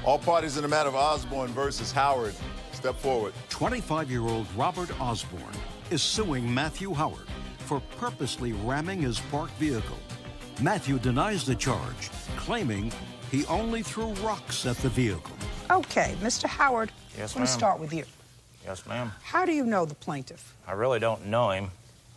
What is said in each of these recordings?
All parties in the matter of Osborne versus Howard, step forward. 25-year-old Robert Osborne is suing Matthew Howard for purposely ramming his parked vehicle. Matthew denies the charge, claiming he only threw rocks at the vehicle. Okay, Mr. Howard, Yes, I'm going to ma'am. start with you. Yes, ma'am. How do you know the plaintiff? I really don't know him.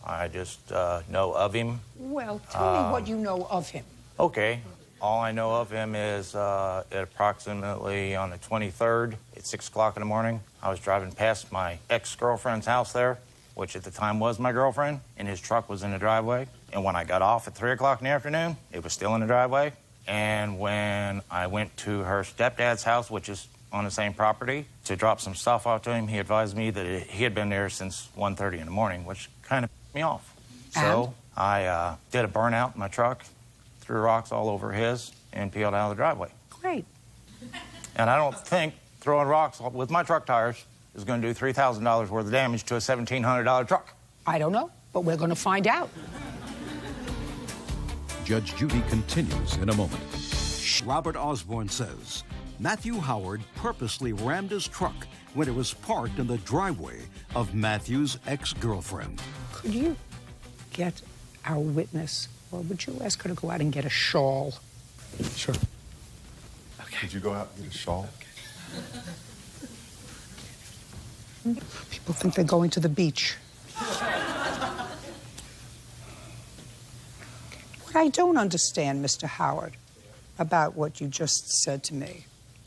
I just know of him. Well, tell me what you know of him. Okay. All I know of him is at approximately on the 23rd at 6 o'clock in the morning, I was driving past my ex-girlfriend's house there, which at the time was my girlfriend, and his truck was in the driveway. And when I got off at 3 o'clock in the afternoon, it was still in the driveway. And when I went to her stepdad's house, which is on the same property, to drop some stuff off to him, he advised me that he had been there since 1:30 in the morning, which kind of pissed me off. So I did a burnout in my truck, threw rocks all over his, and peeled out of the driveway. Great. And I don't think throwing rocks with my truck tires is going to do $3,000 worth of damage to a $1,700 truck. I don't know, but we're going to find out. Judge Judy continues in a moment. Robert Osborne says Matthew Howard purposely rammed his truck when it was parked in the driveway of Matthew's ex-girlfriend. Could you get our witness, or would you ask her to go out and get a shawl? Sure. Okay. Could you go out and get a shawl? People think they're going to the beach. What I don't understand, Mr. Howard, about what you just said to me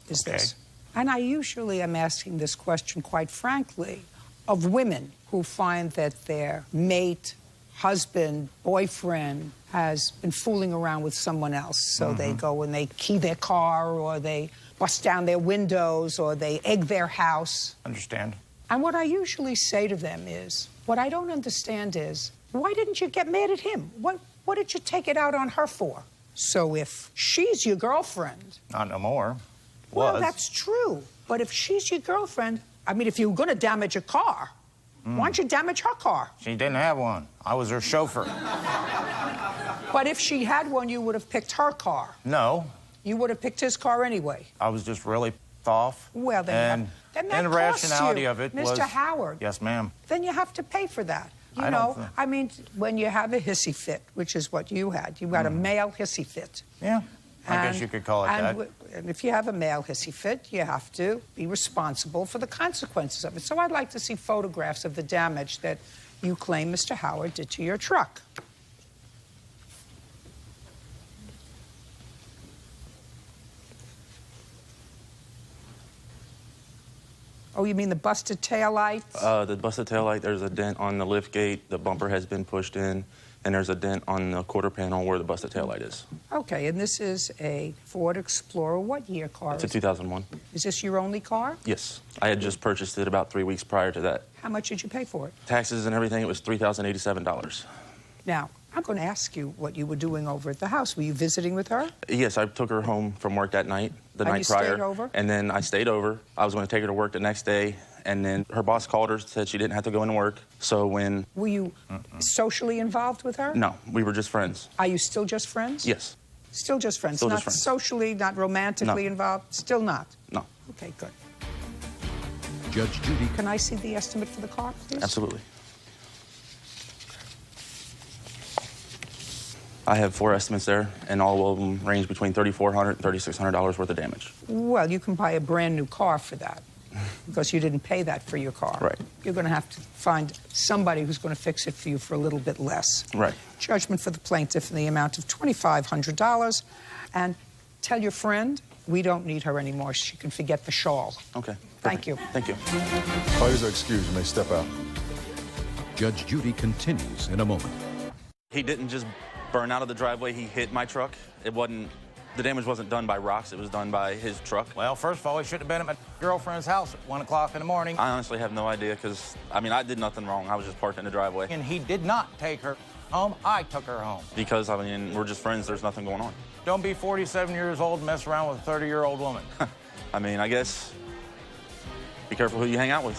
is this. And I usually am asking this question, quite frankly, of women who find that their mate, husband, boyfriend has been fooling around with someone else. So they go and they key their car, or they bust down their windows, or they egg their house. Understand? And what I usually say to them is, what I don't understand is, why didn't you get mad at him? What did you take it out on her for? So if she's your girlfriend... Not no more. Well, that's true. But if she's your girlfriend, I mean, if you were going to damage a car, why don't you damage her car? She didn't have one. I was her chauffeur. But if she had one, you would have picked her car. No. You would have picked his car anyway. I was just really pissed off. Well, then that the costs rationality you, of it Mr. was... Howard. Yes, ma'am. Then you have to pay for that. You know, I mean, when you have a hissy fit, which is what you had a male hissy fit. Yeah, I guess you could call it that. And if you have a male hissy fit, you have to be responsible for the consequences of it. So I'd like to see photographs of the damage that you claim Mr. Howard did to your truck. Oh, you mean the busted taillights? The busted taillight, there's a dent on the lift gate, the bumper has been pushed in, and there's a dent on the quarter panel where the busted taillight is. Okay, and this is a Ford Explorer. What year car It's a 2001. Is this your only car? Yes. I had just purchased it about 3 weeks prior to that. How much did you pay for it? Taxes and everything, it was $3,087. Now, I'm going to ask you what you were doing over at the house. Were you visiting with her? Yes, I took her home from work that night, the night prior. And you stayed over? And then I stayed over. I was going to take her to work the next day, and then her boss called her, said she didn't have to go into work. So when... Were you socially involved with her? No, we were just friends. Are you still just friends? Yes. Still just friends? Still not just friends. Socially, not romantically involved? Still not? No. Okay, good. Judge Judy. Can I see the estimate for the car, please? Absolutely. I have 4 estimates there, and all of them range between $3,400 and $3,600 worth of damage. Well, you can buy a brand new car for that, because you didn't pay that for your car. Right. You're going to have to find somebody who's going to fix it for you for a little bit less. Right. Judgment for the plaintiff in the amount of $2,500. And tell your friend we don't need her anymore. She can forget the shawl. Okay. Thank you. Thank you. Parties are excused. You may step out. Judge Judy continues in a moment. He didn't just burn out of the driveway. He hit my truck. The damage wasn't done by rocks. It was done by his truck. Well, first of all, he shouldn't have been at my girlfriend's house at 1 o'clock in the morning. I honestly have no idea because, I mean, I did nothing wrong. I was just parked in the driveway. And he did not take her home. I took her home. Because, I mean, we're just friends. There's nothing going on. Don't be 47 years old and mess around with a 30-year-old woman. I mean, I guess be careful who you hang out with.